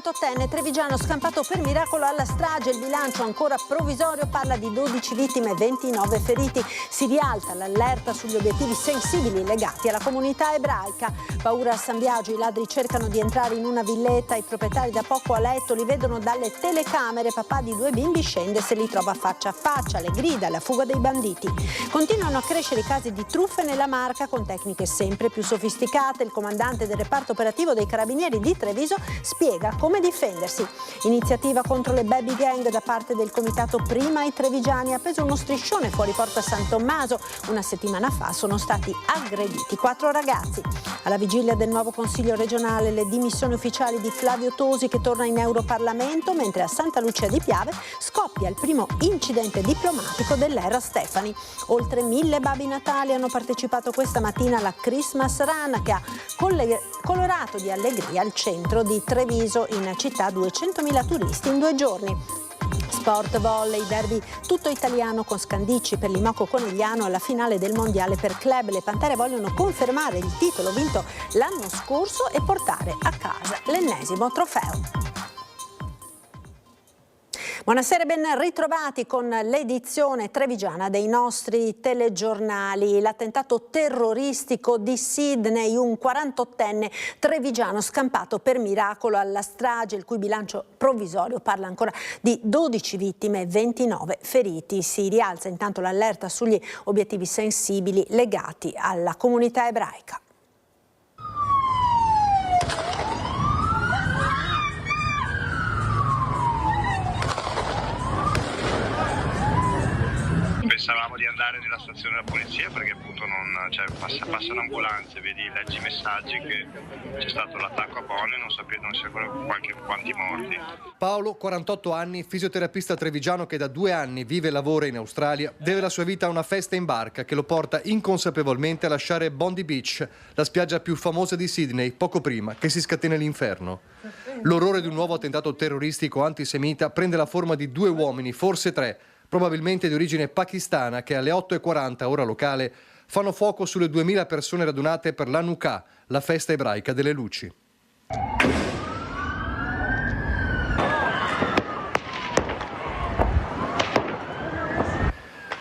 48enne trevigiano scampato per miracolo alla strage. Il bilancio ancora provvisorio parla di 12 vittime e 29 feriti. Si rialza l'allerta sugli obiettivi sensibili legati alla comunità ebraica. Paura a San Biagio, i ladri cercano di entrare in una villetta, i proprietari da poco a letto li vedono dalle telecamere. Papà di 2 bimbi scende e se li trova faccia a faccia, le grida, la fuga dei banditi. Continuano a crescere i casi di truffe nella Marca con tecniche sempre più sofisticate. Il comandante del reparto operativo dei Carabinieri di Treviso spiega come difendersi. Iniziativa contro le baby gang da parte del comitato Prima i Trevigiani. Ha preso uno striscione fuori Porta San Tommaso. Una settimana fa sono stati aggrediti 4 ragazzi. Alla vigilia del nuovo Consiglio regionale le dimissioni ufficiali di Flavio Tosi che torna in Europarlamento, mentre a Santa Lucia di Piave scoppia il primo incidente diplomatico dell'era Stefani. Oltre 1000 babbi natali hanno partecipato questa mattina alla Christmas Run che ha colorato di allegria il centro di Treviso. In città 200.000 turisti in 2 giorni. Sport, volley, derby tutto italiano con Scandicci per l'Imoco Conegliano alla finale del mondiale per club. Le Pantere vogliono confermare il titolo vinto l'anno scorso e portare a casa l'ennesimo trofeo. Buonasera e ben ritrovati con l'edizione trevigiana dei nostri telegiornali. L'attentato terroristico di Sydney, un 48enne trevigiano scampato per miracolo alla strage, il cui bilancio provvisorio parla ancora di 12 vittime e 29 feriti. Si rialza intanto l'allerta sugli obiettivi sensibili legati alla comunità ebraica. Pensavamo di andare nella stazione della polizia perché appunto passano ambulanze, leggi i messaggi che c'è stato l'attacco a Bonn e non si ancora quanti morti. Paolo, 48 anni, fisioterapista trevigiano che da 2 anni vive e lavora in Australia, deve la sua vita a una festa in barca che lo porta inconsapevolmente a lasciare Bondi Beach, la spiaggia più famosa di Sydney, poco prima che si scatena l'inferno. L'orrore di un nuovo attentato terroristico antisemita prende la forma di 2 uomini, forse 3, probabilmente di origine pakistana, che alle 8:40 ora locale fanno fuoco sulle 2000 persone radunate per l'Hanukkah, la festa ebraica delle luci.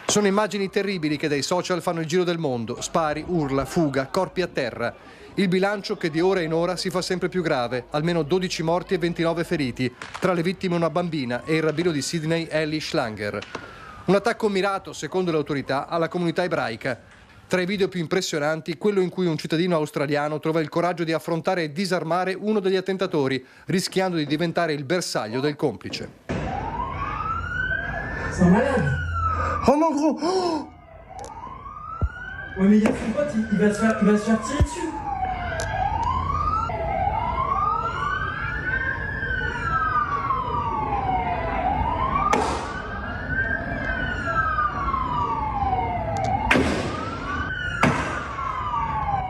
Sono immagini terribili che dai social fanno il giro del mondo, spari, urla, fuga, corpi a terra. Il bilancio che di ora in ora si fa sempre più grave, almeno 12 morti e 29 feriti, tra le vittime una bambina e il rabbino di Sydney Eli Schlanger. Un attacco mirato, secondo le autorità, alla comunità ebraica. Tra i video più impressionanti, quello in cui un cittadino australiano trova il coraggio di affrontare e disarmare uno degli attentatori, rischiando di diventare il bersaglio del complice. C'est malade. Oh mon gros. Oh ouais mais il y a son pote, il va se faire tirer dessus.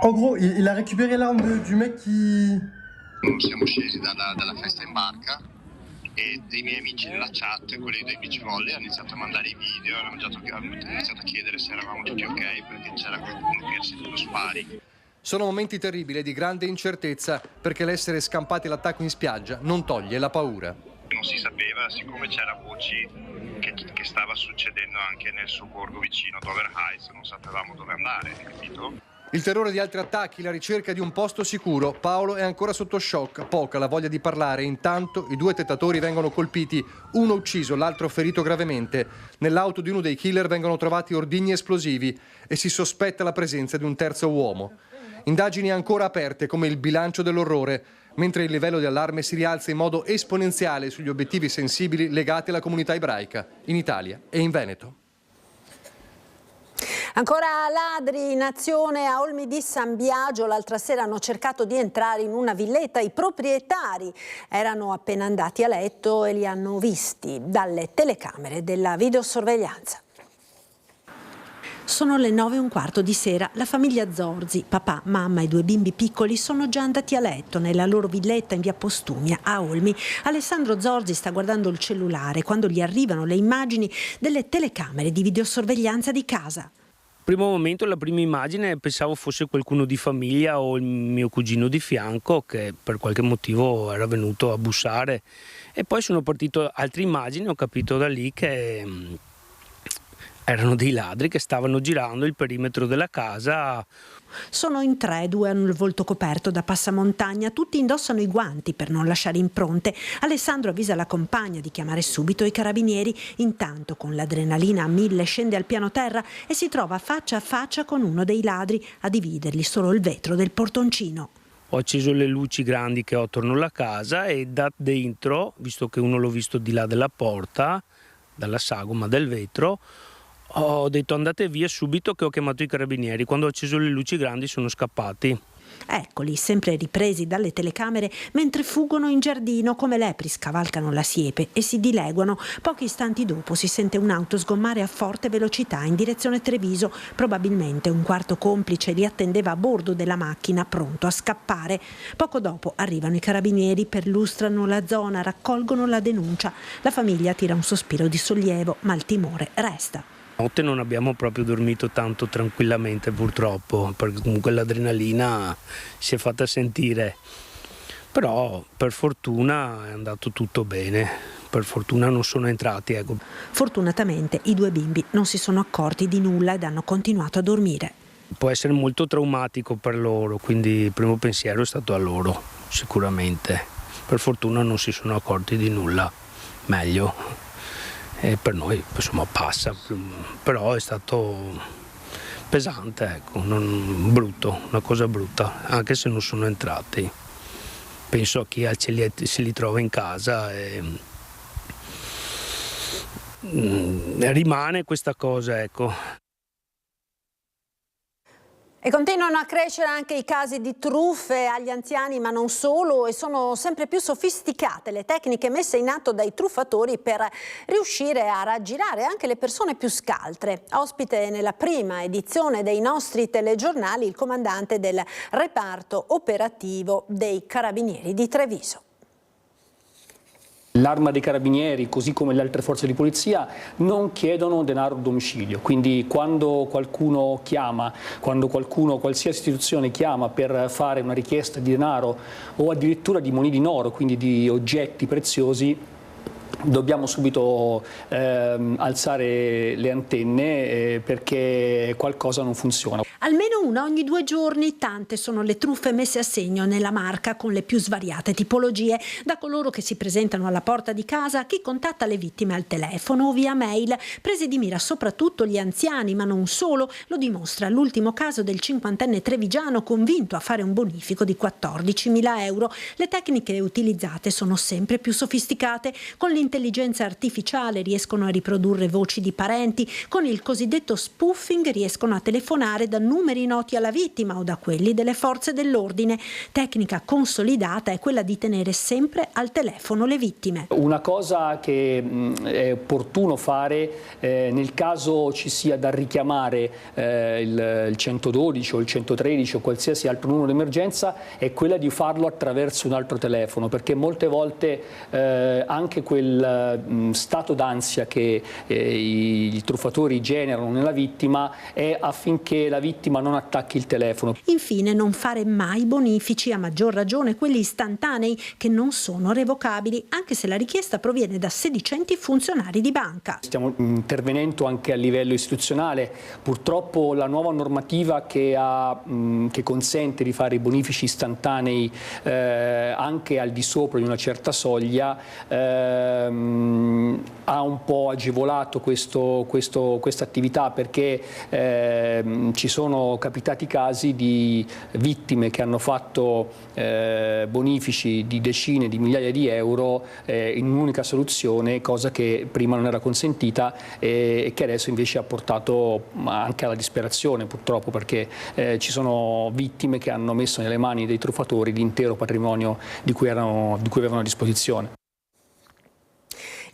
En gros, il a récupéré l'arme du mec qui... Siamo scesi dalla festa in barca e dei miei amici nella chat, quelli dei beach volley, hanno iniziato a mandare i video, hanno iniziato a chiedere se eravamo tutti ok perché c'era qualcuno che era sentito spari. Sono momenti terribili di grande incertezza perché l'essere scampati all'attacco in spiaggia non toglie la paura. Non si sapeva, siccome c'era voci che stava succedendo anche nel sobborgo vicino, Dover Heights, non sapevamo dove andare, capito? Il terrore di altri attacchi, la ricerca di un posto sicuro. Paolo è ancora sotto shock, poca la voglia di parlare. Intanto i 2 tentatori vengono colpiti, uno ucciso, l'altro ferito gravemente. Nell'auto di uno dei killer vengono trovati ordigni esplosivi e si sospetta la presenza di un terzo uomo. Indagini ancora aperte come il bilancio dell'orrore, mentre il livello di allarme si rialza in modo esponenziale sugli obiettivi sensibili legati alla comunità ebraica, in Italia e in Veneto. Ancora ladri in azione a Olmi di San Biagio. L'altra sera hanno cercato di entrare in una villetta. I proprietari erano appena andati a letto e li hanno visti dalle telecamere della videosorveglianza. Sono le 9:15 di sera. La famiglia Zorzi, papà, mamma e 2 bimbi piccoli, sono già andati a letto nella loro villetta in via Postumia a Olmi. Alessandro Zorzi sta guardando il cellulare quando gli arrivano le immagini delle telecamere di videosorveglianza di casa. Primo momento, la prima immagine, pensavo fosse qualcuno di famiglia o il mio cugino di fianco che per qualche motivo era venuto a bussare, e poi sono partito altre immagini, ho capito da lì che erano dei ladri che stavano girando il perimetro della casa. Sono in 3, 2 hanno il volto coperto da passamontagna, tutti indossano i guanti per non lasciare impronte. Alessandro avvisa la compagna di chiamare subito i carabinieri, intanto con l'adrenalina a 1000 scende al piano terra e si trova faccia a faccia con uno dei ladri, a dividergli solo il vetro del portoncino. Ho acceso le luci grandi che ho attorno alla casa e da dentro, visto che uno l'ho visto di là della porta, dalla sagoma del vetro, ho detto andate via subito, che ho chiamato i carabinieri. Quando ho acceso le luci grandi sono scappati. Eccoli, sempre ripresi dalle telecamere, mentre fuggono in giardino come lepri, scavalcano la siepe e si dileguano. Pochi istanti dopo si sente un'auto sgommare a forte velocità in direzione Treviso. Probabilmente un quarto complice li attendeva a bordo della macchina, pronto a scappare. Poco dopo arrivano i carabinieri, perlustrano la zona, raccolgono la denuncia. La famiglia tira un sospiro di sollievo, ma il timore resta. Notte non abbiamo proprio dormito tanto tranquillamente, purtroppo, perché comunque l'adrenalina si è fatta sentire. Però per fortuna è andato tutto bene, per fortuna non sono entrati. Ecco. Fortunatamente i 2 bimbi non si sono accorti di nulla ed hanno continuato a dormire. Può essere molto traumatico per loro, quindi il primo pensiero è stato a loro, sicuramente. Per fortuna non si sono accorti di nulla, meglio. E per noi insomma passa, però è stato pesante, ecco, brutto, una cosa brutta, anche se non sono entrati. Penso a chi se li trova in casa e rimane questa cosa, ecco. E continuano a crescere anche i casi di truffe agli anziani, ma non solo, e sono sempre più sofisticate le tecniche messe in atto dai truffatori per riuscire a raggirare anche le persone più scaltre. Ospite nella prima edizione dei nostri telegiornali il comandante del reparto operativo dei Carabinieri di Treviso. L'Arma dei Carabinieri, così come le altre forze di polizia, non chiedono denaro a domicilio, quindi quando qualcuno chiama, quando qualsiasi istituzione chiama per fare una richiesta di denaro o addirittura di monete in oro, quindi di oggetti preziosi, dobbiamo subito alzare le antenne perché qualcosa non funziona. Almeno una ogni 2 giorni, tante sono le truffe messe a segno nella Marca con le più svariate tipologie, da coloro che si presentano alla porta di casa a chi contatta le vittime al telefono o via mail. Presi di mira soprattutto gli anziani, ma non solo, lo dimostra l'ultimo caso del 50enne trevigiano convinto a fare un bonifico di 14.000 euro. Le tecniche utilizzate sono sempre più sofisticate, con l'intelligenza artificiale riescono a riprodurre voci di parenti, con il cosiddetto spoofing riescono a telefonare da numeri noti alla vittima o da quelli delle forze dell'ordine. Tecnica consolidata è quella di tenere sempre al telefono le vittime. Una cosa che è opportuno fare nel caso ci sia da richiamare il 112 o il 113 o qualsiasi altro numero di emergenza è quella di farlo attraverso un altro telefono, perché molte volte anche quel stato d'ansia che i truffatori generano nella vittima è affinché la vittima non attacchi il telefono. Infine, non fare mai bonifici, a maggior ragione quelli istantanei che non sono revocabili, anche se la richiesta proviene da sedicenti funzionari di banca. Stiamo intervenendo anche a livello istituzionale. Purtroppo la nuova normativa che consente di fare i bonifici istantanei anche al di sopra di una certa soglia ha un po' agevolato questa attività, perché ci sono capitati casi di vittime che hanno fatto bonifici di decine di migliaia di euro in un'unica soluzione, cosa che prima non era consentita e che adesso invece ha portato anche alla disperazione, purtroppo, perché ci sono vittime che hanno messo nelle mani dei truffatori l'intero patrimonio di cui avevano a disposizione.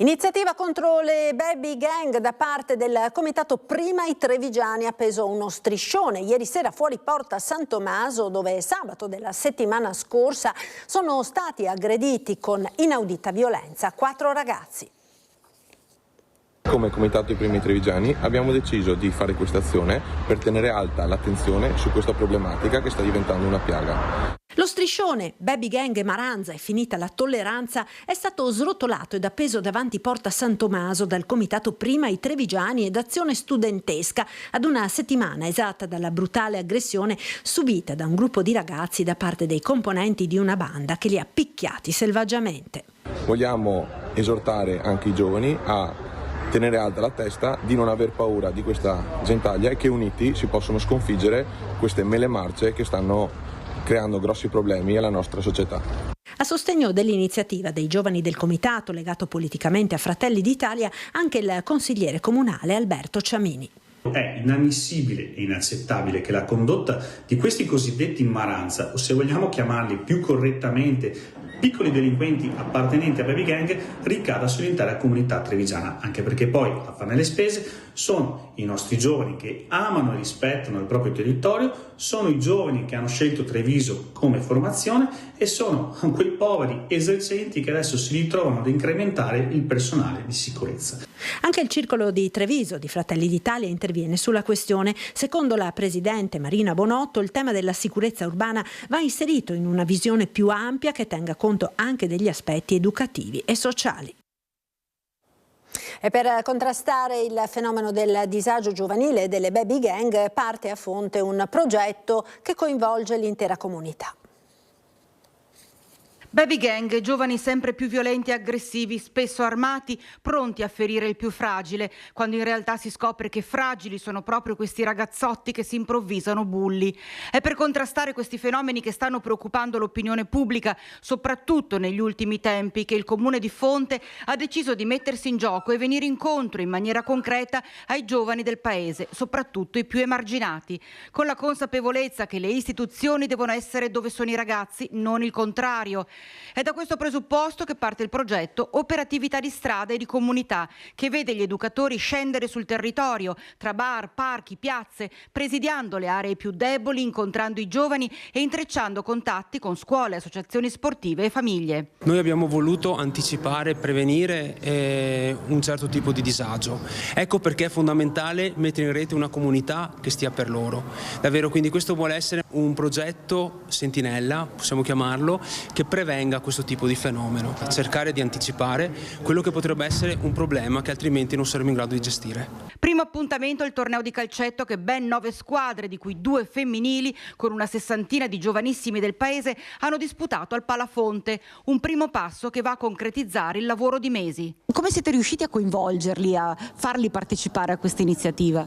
Iniziativa contro le baby gang da parte del comitato Prima i Trevigiani, appeso uno striscione ieri sera fuori porta San Tommaso, dove sabato della settimana scorsa sono stati aggrediti con inaudita violenza 4 ragazzi. Come Comitato dei Primi Trevigiani abbiamo deciso di fare questa azione per tenere alta l'attenzione su questa problematica che sta diventando una piaga. Lo striscione Baby Gang e Maranza è finita la tolleranza è stato srotolato ed appeso davanti Porta San Tommaso dal Comitato Prima i Trevigiani ed Azione Studentesca ad una settimana esatta dalla brutale aggressione subita da un gruppo di ragazzi da parte dei componenti di una banda che li ha picchiati selvaggiamente. Vogliamo esortare anche i giovani a tenere alta la testa, di non aver paura di questa gentaglia e che uniti si possono sconfiggere queste mele marce che stanno creando grossi problemi alla nostra società. A sostegno dell'iniziativa dei giovani del comitato legato politicamente a Fratelli d'Italia anche il consigliere comunale Alberto Ciamini. È inammissibile e inaccettabile che la condotta di questi cosiddetti Maranza, o se vogliamo chiamarli più correttamente piccoli delinquenti appartenenti a Baby Gang, ricada sull'intera comunità trevigiana, anche perché poi a farne le spese sono i nostri giovani che amano e rispettano il proprio territorio, sono i giovani che hanno scelto Treviso come formazione e sono quei poveri esercenti che adesso si ritrovano ad incrementare il personale di sicurezza. Anche il circolo di Treviso di Fratelli d'Italia interviene sulla questione. Secondo la presidente Marina Bonotto, il tema della sicurezza urbana va inserito in una visione più ampia che tenga conto anche degli aspetti educativi e sociali. E per contrastare il fenomeno del disagio giovanile e delle baby gang parte a Fonte un progetto che coinvolge l'intera comunità. Baby gang, giovani sempre più violenti e aggressivi, spesso armati, pronti a ferire il più fragile, quando in realtà si scopre che fragili sono proprio questi ragazzotti che si improvvisano bulli. È per contrastare questi fenomeni che stanno preoccupando l'opinione pubblica, soprattutto negli ultimi tempi, che il Comune di Fonte ha deciso di mettersi in gioco e venire incontro in maniera concreta ai giovani del paese, soprattutto i più emarginati, con la consapevolezza che le istituzioni devono essere dove sono i ragazzi, non il contrario. È da questo presupposto che parte il progetto Operatività di strada e di comunità, che vede gli educatori scendere sul territorio, tra bar, parchi, piazze, presidiando le aree più deboli, incontrando i giovani e intrecciando contatti con scuole, associazioni sportive e famiglie. Noi abbiamo voluto anticipare, prevenire un certo tipo di disagio. Ecco perché è fondamentale mettere in rete una comunità che stia per loro. Davvero, quindi questo vuole essere un progetto sentinella, possiamo chiamarlo, che prevenga questo tipo di fenomeno, cercare di anticipare quello che potrebbe essere un problema che altrimenti non saremo in grado di gestire. Primo appuntamento il torneo di calcetto che ben 9 squadre, di cui 2 femminili, con una sessantina di giovanissimi del paese, hanno disputato al Palafonte, un primo passo che va a concretizzare il lavoro di mesi. Come siete riusciti a coinvolgerli, a farli partecipare a questa iniziativa?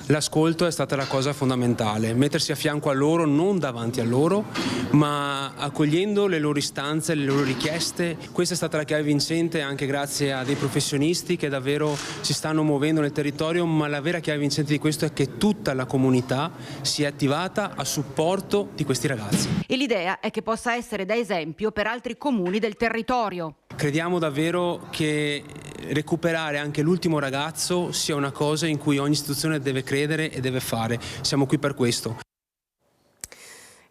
L'ascolto è stata la cosa fondamentale, mettersi a fianco a loro, non davanti a loro, ma accogliendo le loro istanze, le loro richieste. Questa è stata la chiave vincente, anche grazie a dei professionisti che davvero si stanno muovendo nel territorio, ma la vera chiave vincente di questo è che tutta la comunità si è attivata a supporto di questi ragazzi. E l'idea è che possa essere da esempio per altri comuni del territorio. Crediamo davvero che recuperare anche l'ultimo ragazzo sia una cosa in cui ogni istituzione deve credere e deve fare. Siamo qui per questo.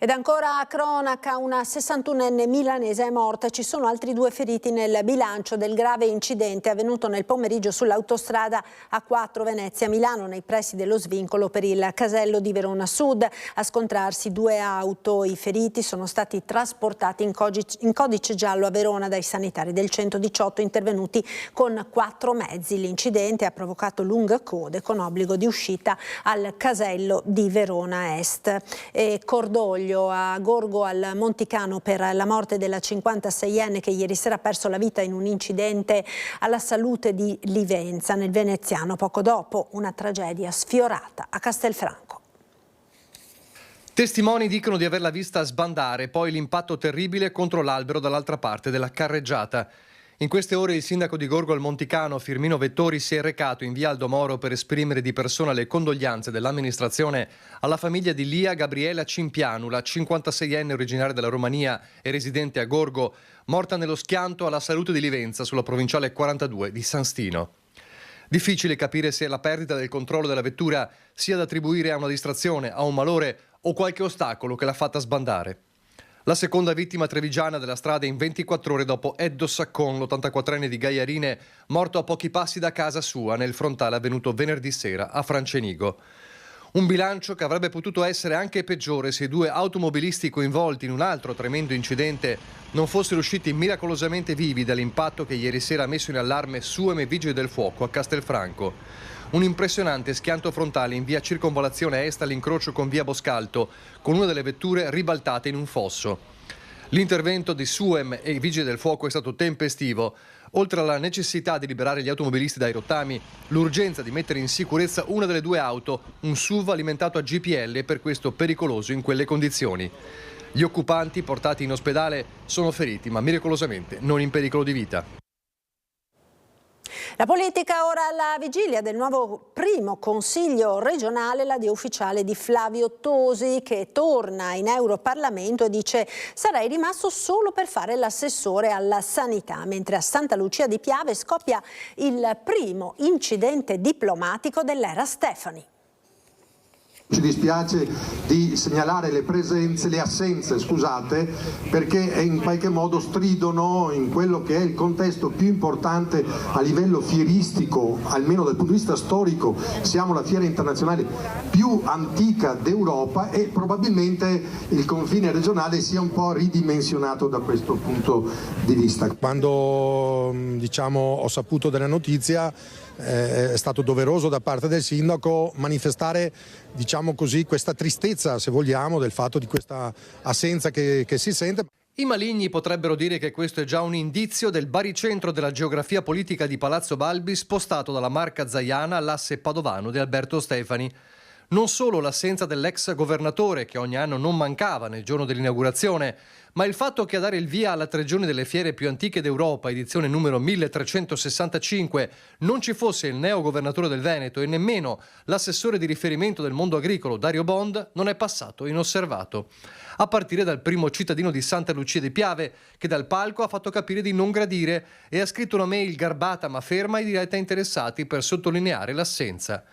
Ed ancora cronaca, una 61enne milanese è morta, ci sono altri 2 feriti nel bilancio del grave incidente avvenuto nel pomeriggio sull'autostrada A4 Venezia-Milano nei pressi dello svincolo per il casello di Verona Sud. A scontrarsi 2 auto, i feriti sono stati trasportati in codice giallo a Verona dai sanitari del 118 intervenuti con 4 mezzi. L'incidente ha provocato lunghe code con obbligo di uscita al casello di Verona Est. E cordoglio a Gorgo al Monticano per la morte della 56enne che ieri sera ha perso la vita in un incidente alla Salute di Livenza nel Veneziano, poco dopo una tragedia sfiorata a Castelfranco. Testimoni dicono di averla vista sbandare, poi l'impatto terribile contro l'albero dall'altra parte della carreggiata. In queste ore il sindaco di Gorgo al Monticano, Firmino Vettori, si è recato in via Aldo Moro per esprimere di persona le condoglianze dell'amministrazione alla famiglia di Lia Gabriela Cimpianu, la 56enne originaria della Romania e residente a Gorgo, morta nello schianto alla Salute di Livenza sulla provinciale 42 di San Stino. Difficile capire se la perdita del controllo della vettura sia da attribuire a una distrazione, a un malore o qualche ostacolo che l'ha fatta sbandare. La seconda vittima trevigiana della strada in 24 ore dopo Eddo Saccon, l'84enne di Gaiarine, morto a pochi passi da casa sua nel frontale avvenuto venerdì sera a Francenigo. Un bilancio che avrebbe potuto essere anche peggiore se i due automobilisti coinvolti in un altro tremendo incidente non fossero usciti miracolosamente vivi dall'impatto che ieri sera ha messo in allarme SUEM e Vigili del Fuoco a Castelfranco. Un impressionante schianto frontale in via Circonvallazione Est all'incrocio con via Boscalto, con una delle vetture ribaltate in un fosso. L'intervento di SUEM e i Vigili del Fuoco è stato tempestivo. Oltre alla necessità di liberare gli automobilisti dai rottami, l'urgenza di mettere in sicurezza una delle due auto, un SUV alimentato a GPL e per questo pericoloso in quelle condizioni. Gli occupanti portati in ospedale sono feriti, ma miracolosamente non in pericolo di vita. La politica ora alla vigilia del nuovo primo consiglio regionale, l'addio ufficiale di Flavio Tosi, che torna in Europarlamento e dice: sarei rimasto solo per fare l'assessore alla sanità, mentre a Santa Lucia di Piave scoppia il primo incidente diplomatico dell'era Stefani. Ci dispiace di segnalare le assenze, perché in qualche modo stridono in quello che è il contesto più importante a livello fieristico, almeno dal punto di vista storico. Siamo la fiera internazionale più antica d'Europa e probabilmente il confine regionale sia un po' ridimensionato da questo punto di vista. Quando ho saputo della notizia, è stato doveroso da parte del sindaco manifestare questa tristezza, se vogliamo, del fatto di questa assenza che si sente. I maligni potrebbero dire che questo è già un indizio del baricentro della geografia politica di Palazzo Balbi, spostato dalla Marca Zaiana all'asse padovano di Alberto Stefani. Non solo l'assenza dell'ex governatore, che ogni anno non mancava nel giorno dell'inaugurazione, ma il fatto che a dare il via alla 3 giorni delle fiere più antiche d'Europa, edizione numero 1365, non ci fosse il neo governatore del Veneto e nemmeno l'assessore di riferimento del mondo agricolo Dario Bond, non è passato inosservato. A partire dal primo cittadino di Santa Lucia di Piave, che dal palco ha fatto capire di non gradire e ha scritto una mail garbata ma ferma ai diretti interessati per sottolineare l'assenza.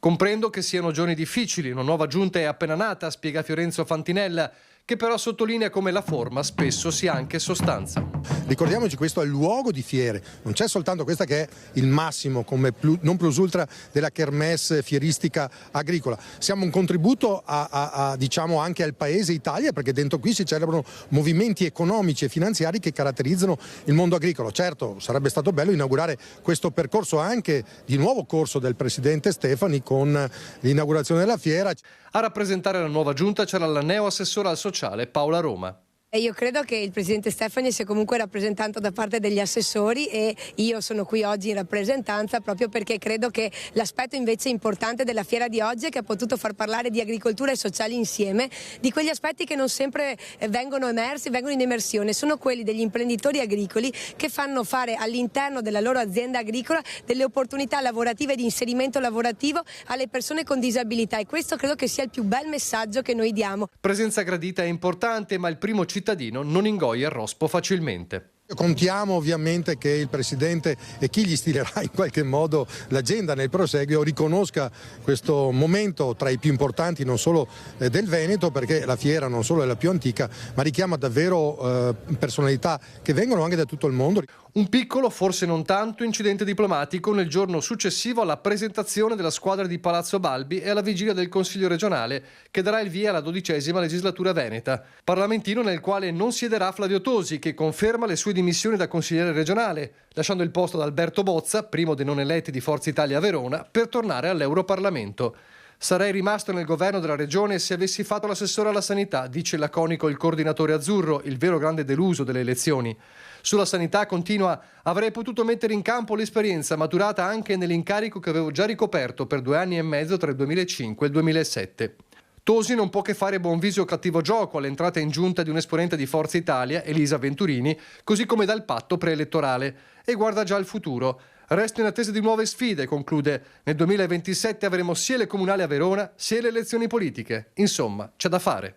Comprendo che siano giorni difficili, una nuova giunta è appena nata, spiega Fiorenzo Fantinella, che però sottolinea come la forma spesso sia anche sostanza. Ricordiamoci, questo è il luogo di fiere, non c'è soltanto questa che è il massimo come non plus ultra della kermesse fieristica agricola. Siamo un contributo anche al paese Italia, perché dentro qui si celebrano movimenti economici e finanziari che caratterizzano il mondo agricolo. Certo, sarebbe stato bello inaugurare questo percorso anche di nuovo corso del presidente Stefani con l'inaugurazione della fiera. A rappresentare la nuova giunta c'era la neo-assessora al sociale Paola Roma. Io credo che il presidente Stefani sia comunque rappresentato da parte degli assessori e io sono qui oggi in rappresentanza proprio perché credo che l'aspetto invece importante della fiera di oggi è che ha potuto far parlare di agricoltura e sociali insieme, di quegli aspetti che non sempre vengono emersi, vengono in emersione, sono quelli degli imprenditori agricoli che fanno fare all'interno della loro azienda agricola delle opportunità lavorative e di inserimento lavorativo alle persone con disabilità, e questo credo che sia il più bel messaggio che noi diamo. Presenza gradita è importante, ma il primo cittadino non ingoia il rospo facilmente. Contiamo ovviamente che il Presidente e chi gli stilerà in qualche modo l'agenda nel proseguio riconosca questo momento tra i più importanti non solo del Veneto, perché la fiera non solo è la più antica ma richiama davvero personalità che vengono anche da tutto il mondo. Un piccolo, forse non tanto, incidente diplomatico nel giorno successivo alla presentazione della squadra di Palazzo Balbi e alla vigilia del Consiglio regionale che darà il via alla 12ª legislatura veneta. Parlamentino nel quale non siederà Flavio Tosi, che conferma le sue dimissioni da consigliere regionale, lasciando il posto ad Alberto Bozza, primo dei non eletti di Forza Italia a Verona, per tornare all'Europarlamento. Sarei rimasto nel governo della regione se avessi fatto l'assessore alla sanità, dice laconico il coordinatore azzurro, il vero grande deluso delle elezioni. Sulla sanità, continua, avrei potuto mettere in campo l'esperienza maturata anche nell'incarico che avevo già ricoperto per 2 anni e mezzo tra il 2005 e il 2007. Tosi non può che fare buon viso o cattivo gioco all'entrata in giunta di un esponente di Forza Italia, Elisa Venturini, così come dal patto preelettorale, e guarda già al futuro. Resto in attesa di nuove sfide, conclude. Nel 2027 avremo sia le comunali a Verona, sia le elezioni politiche. Insomma, c'è da fare.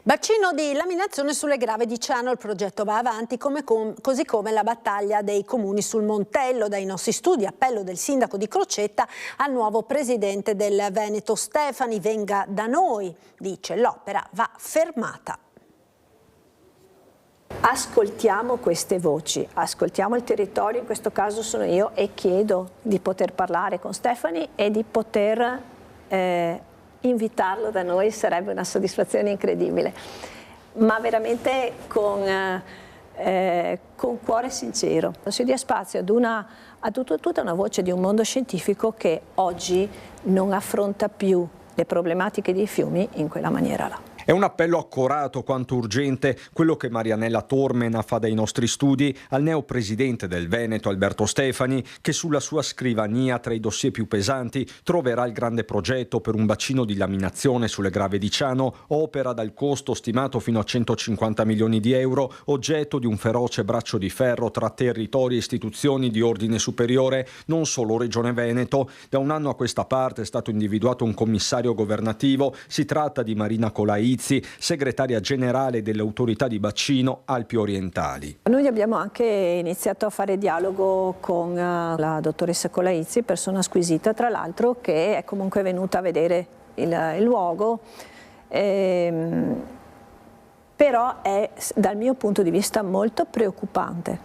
Bacino di laminazione sulle Grave di Ciano, il progetto va avanti così come la battaglia dei comuni sul Montello. Dai nostri studi, appello del sindaco di Crocetta al nuovo presidente del Veneto Stefani: venga da noi, dice, l'opera va fermata. Ascoltiamo queste voci, ascoltiamo il territorio, in questo caso sono io, e chiedo di poter parlare con Stefani e di poter invitarlo da noi. Sarebbe una soddisfazione incredibile, ma veramente con cuore sincero. Si dia spazio a tutta una voce di un mondo scientifico che oggi non affronta più le problematiche dei fiumi in quella maniera là. È un appello accorato quanto urgente quello che Marianella Tormena fa dai nostri studi al neopresidente del Veneto Alberto Stefani, che sulla sua scrivania tra i dossier più pesanti troverà il grande progetto per un bacino di laminazione sulle Grave di Ciano, opera dal costo stimato fino a 150 milioni di euro, oggetto di un feroce braccio di ferro tra territori e istituzioni di ordine superiore, non solo Regione Veneto. Da un anno a questa parte è stato individuato un commissario governativo, si tratta di Marina Colaizzi, segretaria generale delle autorità di bacino Alpi Orientali. Noi abbiamo anche iniziato a fare dialogo con la dottoressa Colaizzi, persona squisita tra l'altro, che è comunque venuta a vedere il luogo, però è dal mio punto di vista molto preoccupante.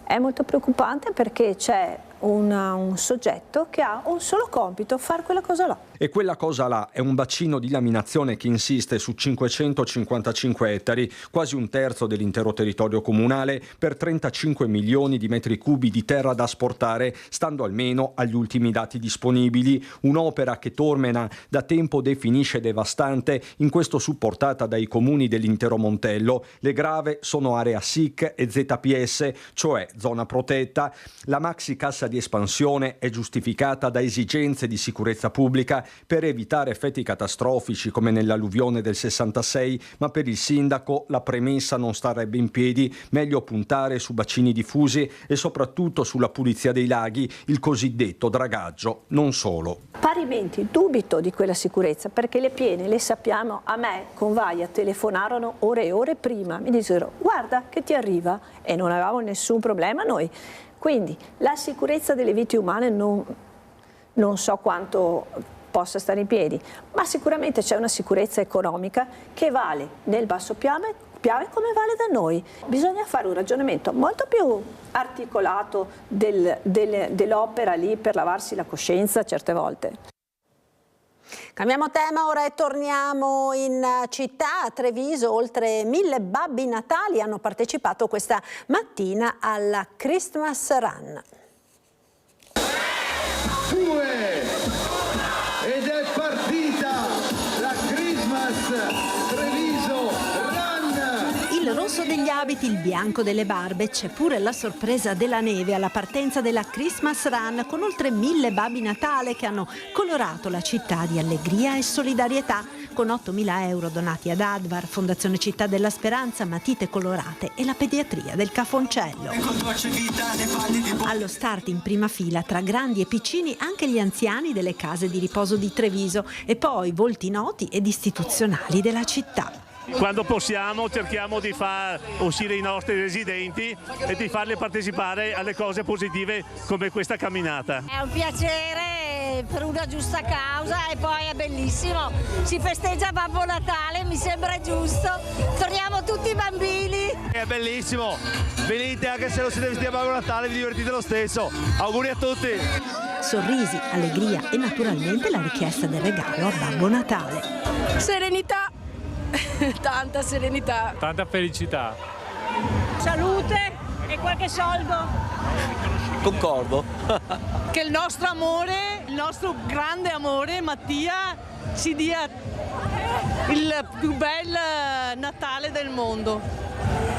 È molto preoccupante perché c'è un soggetto che ha un solo compito: fare quella cosa là. E quella cosa là è un bacino di laminazione che insiste su 555 ettari, quasi un terzo dell'intero territorio comunale, per 35 milioni di metri cubi di terra da asportare, stando almeno agli ultimi dati disponibili. Un'opera che Tormena da tempo definisce devastante, in questo supportata dai comuni dell'intero Montello. Le Grave sono area SIC e ZPS, cioè zona protetta. La maxi cassa di espansione è giustificata da esigenze di sicurezza pubblica per evitare effetti catastrofici come nell'alluvione del 66, ma per il sindaco la premessa non starebbe in piedi, meglio puntare su bacini diffusi e soprattutto sulla pulizia dei laghi, il cosiddetto dragaggio, non solo. Parimenti dubito di quella sicurezza, perché le piene, le sappiamo, a me con Vaia telefonarono ore e ore prima, mi dissero guarda che ti arriva, e non avevamo nessun problema noi. Quindi la sicurezza delle vite umane non so quanto possa stare in piedi, ma sicuramente c'è una sicurezza economica che vale nel Basso Piave come vale da noi. Bisogna fare un ragionamento molto più articolato dell'opera lì per lavarsi la coscienza certe volte. Cambiamo tema ora e torniamo in città. A Treviso oltre 1000 babbi natali hanno partecipato questa mattina alla Christmas Run. Ed è partita la Christmas Treviso Run! Il rosso degli abiti, il bianco delle barbe, c'è pure la sorpresa della neve alla partenza della Christmas Run, con oltre 1000 babbi Natale che hanno colorato la città di allegria e solidarietà, con 8.000 euro donati ad Advar, Fondazione Città della Speranza, Matite Colorate e la pediatria del Cafoncello. Allo start in prima fila, tra grandi e piccini, anche gli anziani delle case di riposo di Treviso e poi volti noti ed istituzionali della città. Quando possiamo cerchiamo di far uscire i nostri residenti e di farli partecipare alle cose positive come questa camminata. È un piacere per una giusta causa e poi è bellissimo, si festeggia Babbo Natale, mi sembra giusto, torniamo tutti bambini. È bellissimo, venite anche se non siete vestiti a Babbo Natale, vi divertite lo stesso, auguri a tutti. Sorrisi, allegria e naturalmente la richiesta del regalo a Babbo Natale. Serenità. Tanta serenità. Tanta felicità. Salute e qualche soldo. Concordo. Che il nostro amore, il nostro grande amore, Mattia, ci dia il più bel Natale del mondo.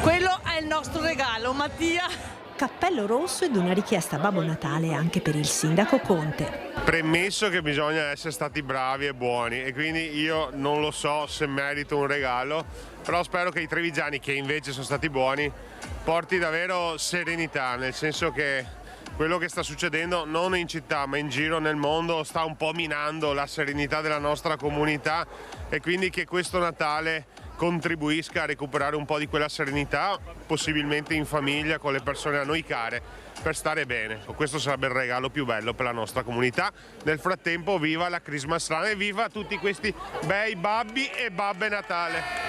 Quello è il nostro regalo, Mattia. Cappello rosso ed una richiesta a Babbo Natale anche per il sindaco Conte. Premesso che bisogna essere stati bravi e buoni e quindi io non lo so se merito un regalo, però spero che i trevigiani che invece sono stati buoni porti davvero serenità, nel senso che quello che sta succedendo non in città ma in giro nel mondo sta un po' minando la serenità della nostra comunità e quindi che questo Natale contribuisca a recuperare un po' di quella serenità, possibilmente in famiglia, con le persone a noi care, per stare bene. Questo sarebbe il regalo più bello per la nostra comunità. Nel frattempo viva la Christmas Run e viva tutti questi bei babbi e babbe Natale.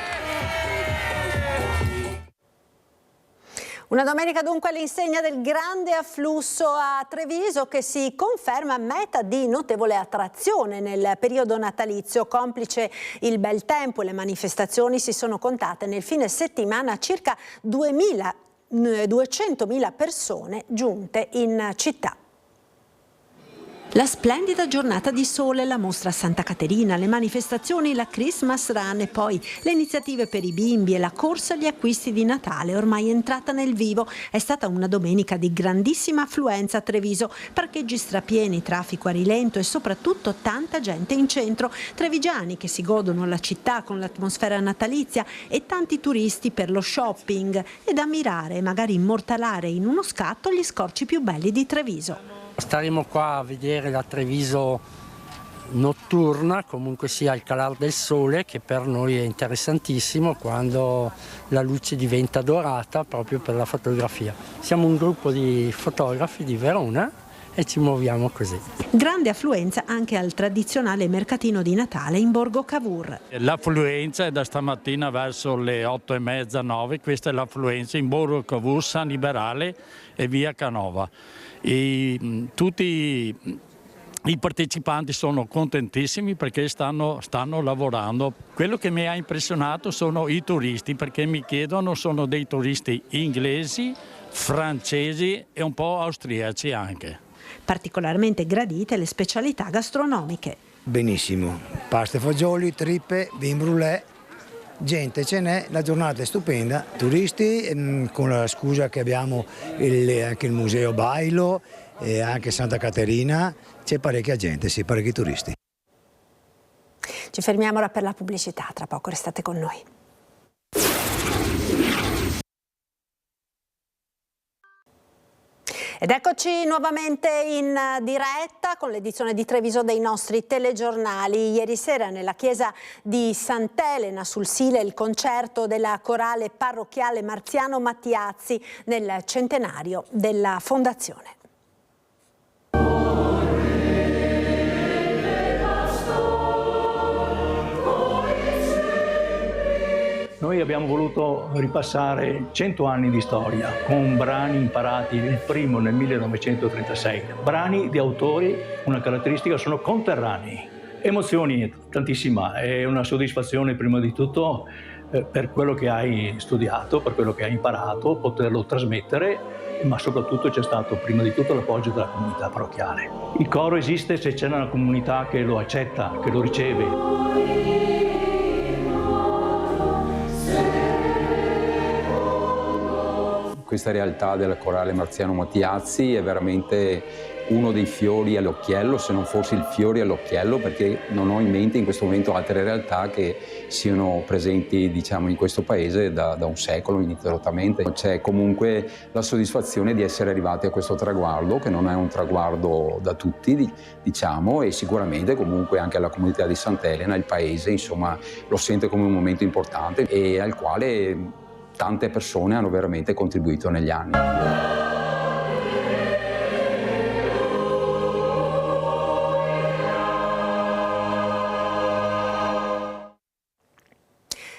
Una domenica dunque all'insegna del grande afflusso a Treviso, che si conferma meta di notevole attrazione nel periodo natalizio. Complice il bel tempo e le manifestazioni, si sono contate nel fine settimana circa 200.000 persone giunte in città. La splendida giornata di sole, la mostra a Santa Caterina, le manifestazioni, la Christmas Run e poi le iniziative per i bimbi e la corsa agli acquisti di Natale, ormai entrata nel vivo. È stata una domenica di grandissima affluenza a Treviso, parcheggi strapieni, traffico a rilento e soprattutto tanta gente in centro. Trevigiani che si godono la città con l'atmosfera natalizia e tanti turisti per lo shopping ed ammirare e magari immortalare in uno scatto gli scorci più belli di Treviso. Staremo qua a vedere la Treviso notturna, comunque sia il calare del sole, che per noi è interessantissimo quando la luce diventa dorata, proprio per la fotografia. Siamo un gruppo di fotografi di Verona e ci muoviamo così. Grande affluenza anche al tradizionale mercatino di Natale in Borgo Cavour. L'affluenza è da stamattina verso le 8:30, 9, questa è l'affluenza in Borgo Cavour, San Liberale e via Canova. Tutti i partecipanti sono contentissimi perché stanno lavorando. Quello che mi ha impressionato sono i turisti, perché mi chiedono, sono dei turisti inglesi, francesi e un po' austriaci anche. Particolarmente gradite le specialità gastronomiche. Benissimo, pasta e fagioli, trippe, vin brûlé, gente ce n'è, la giornata è stupenda, turisti con la scusa che abbiamo anche il museo Bailo e anche Santa Caterina, c'è parecchia gente, sì, parecchi turisti. Ci fermiamo ora per la pubblicità, tra poco restate con noi. Ed eccoci nuovamente in diretta con l'edizione di Treviso dei nostri telegiornali. Ieri sera nella chiesa di Sant'Elena sul Sile il concerto della corale parrocchiale Marziano Mattiazzi nel centenario della fondazione. Noi abbiamo voluto ripassare 100 anni di storia con brani imparati, il primo nel 1936. Brani di autori, una caratteristica, sono conterranei. Emozioni tantissima, è una soddisfazione prima di tutto per quello che hai studiato, per quello che hai imparato, poterlo trasmettere, ma soprattutto c'è stato prima di tutto l'appoggio della comunità parrocchiale. Il coro esiste se c'è una comunità che lo accetta, che lo riceve. Questa realtà della corale Marziano Mattiazzi è veramente uno dei fiori all'occhiello, se non fosse il fiore all'occhiello, perché non ho in mente in questo momento altre realtà che siano presenti, diciamo, in questo paese da un secolo ininterrottamente. C'è comunque la soddisfazione di essere arrivati a questo traguardo, che non è un traguardo da tutti, diciamo, e sicuramente comunque anche la comunità di Sant'Elena, il paese, insomma, lo sente come un momento importante e al quale tante persone hanno veramente contribuito negli anni.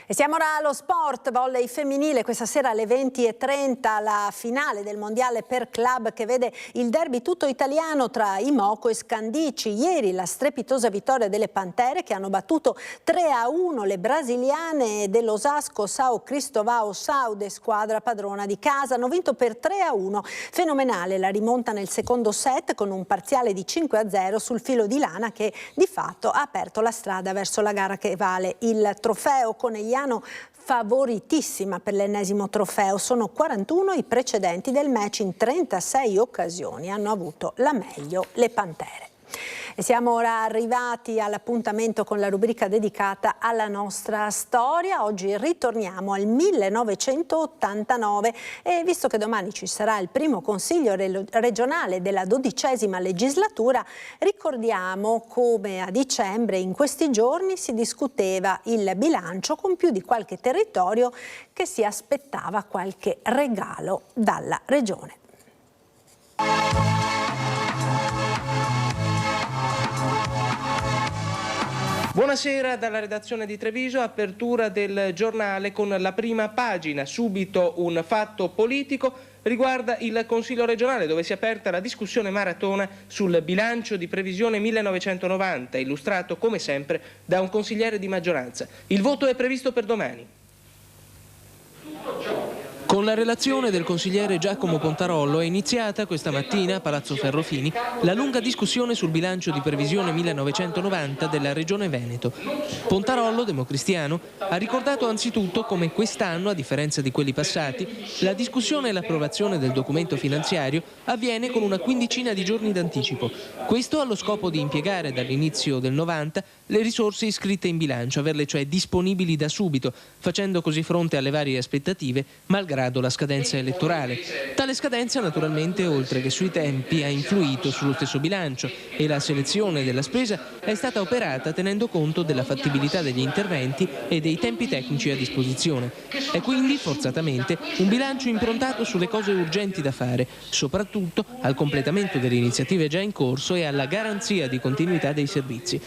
E siamo ora allo sport, volley femminile, questa sera alle 20:30 la finale del mondiale per club che vede il derby tutto italiano tra Imoco e Scandicci. Ieri la strepitosa vittoria delle Pantere che hanno battuto 3-1 le brasiliane dell'Osasco Sao Cristovao Saude, squadra padrona di casa. Hanno vinto per 3-1, fenomenale la rimonta nel secondo set con un parziale di 5-0 sul filo di lana che di fatto ha aperto la strada verso la gara che vale il trofeo. Conegliano favoritissima per l'ennesimo trofeo, sono 41 i precedenti del match, in 36 occasioni hanno avuto la meglio le Pantere. E siamo ora arrivati all'appuntamento con la rubrica dedicata alla nostra storia. Oggi ritorniamo al 1989 e visto che domani ci sarà il primo consiglio regionale della 12ª legislatura, ricordiamo come a dicembre in questi giorni si discuteva il bilancio con più di qualche territorio che si aspettava qualche regalo dalla regione. Buonasera dalla redazione di Treviso, apertura del giornale con la prima pagina, subito un fatto politico, riguarda il Consiglio regionale dove si è aperta la discussione maratona sul bilancio di previsione 1990, illustrato come sempre da un consigliere di maggioranza. Il voto è previsto per domani. Con la relazione del consigliere Giacomo Pontarollo è iniziata questa mattina a Palazzo Ferrofini la lunga discussione sul bilancio di previsione 1990 della Regione Veneto. Pontarollo, democristiano, ha ricordato anzitutto come quest'anno, a differenza di quelli passati, la discussione e l'approvazione del documento finanziario avviene con una quindicina di giorni d'anticipo. Questo allo scopo di impiegare dall'inizio del 90 le risorse iscritte in bilancio, averle cioè disponibili da subito, facendo così fronte alle varie aspettative, malgrado la scadenza elettorale. Tale scadenza naturalmente, oltre che sui tempi, ha influito sullo stesso bilancio e la selezione della spesa è stata operata tenendo conto della fattibilità degli interventi e dei tempi tecnici a disposizione. È quindi, forzatamente, un bilancio improntato sulle cose urgenti da fare, soprattutto al completamento delle iniziative già in corso e alla garanzia di continuità dei servizi.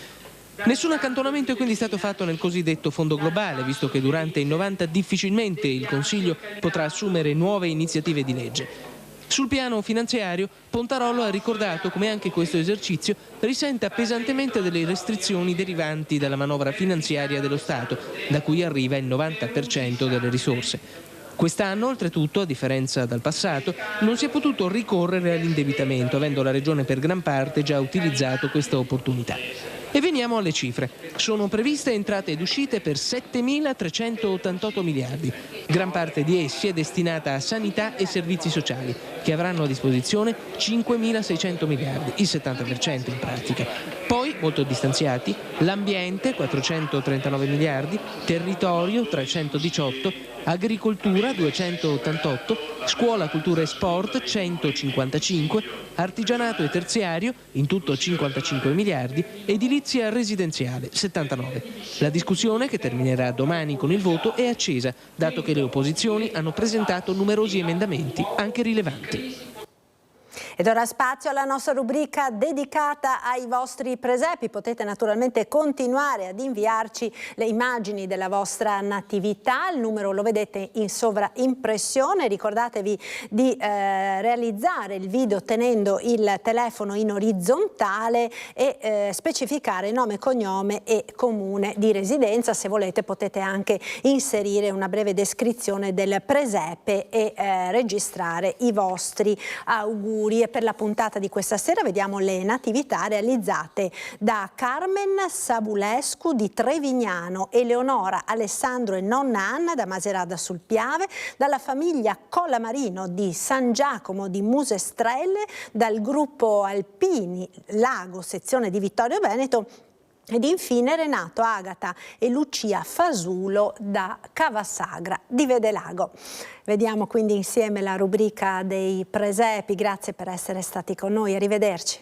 Nessun accantonamento è quindi stato fatto nel cosiddetto fondo globale, visto che durante i 90 difficilmente il Consiglio potrà assumere nuove iniziative di legge. Sul piano finanziario, Pontarollo ha ricordato come anche questo esercizio risenta pesantemente delle restrizioni derivanti dalla manovra finanziaria dello Stato, da cui arriva il 90% delle risorse. Quest'anno, oltretutto, a differenza dal passato, non si è potuto ricorrere all'indebitamento, avendo la Regione per gran parte già utilizzato questa opportunità. E veniamo alle cifre. Sono previste entrate ed uscite per 7.388 miliardi. Gran parte di essi è destinata a sanità e servizi sociali, che avranno a disposizione 5.600 miliardi, il 70% in pratica. Poi, molto distanziati, l'ambiente, 439 miliardi, territorio, 318, agricoltura, 288, scuola, cultura e sport, 155, artigianato e terziario, in tutto 55 miliardi, edilizia residenziale, 79. La discussione, che terminerà domani con il voto, è accesa, dato che le opposizioni hanno presentato numerosi emendamenti, anche rilevanti. Ed ora spazio alla nostra rubrica dedicata ai vostri presepi. Potete naturalmente continuare ad inviarci le immagini della vostra natività, il numero lo vedete in sovraimpressione. Ricordatevi di realizzare il video tenendo il telefono in orizzontale e specificare nome, cognome e comune di residenza. Se volete potete anche inserire una breve descrizione del presepe e registrare i vostri auguri. Per la puntata di questa sera vediamo le natività realizzate da Carmen Sabulescu di Trevignano, Eleonora Alessandro e nonna Anna da Macerata sul Piave, dalla famiglia Collamarino di San Giacomo di Musestrelle, dal gruppo Alpini Lago, sezione di Vittorio Veneto, ed infine Renato, Agata e Lucia Fasulo da Cavasagra di Vedelago. Vediamo quindi insieme la rubrica dei presepi. Grazie per essere stati con noi, arrivederci.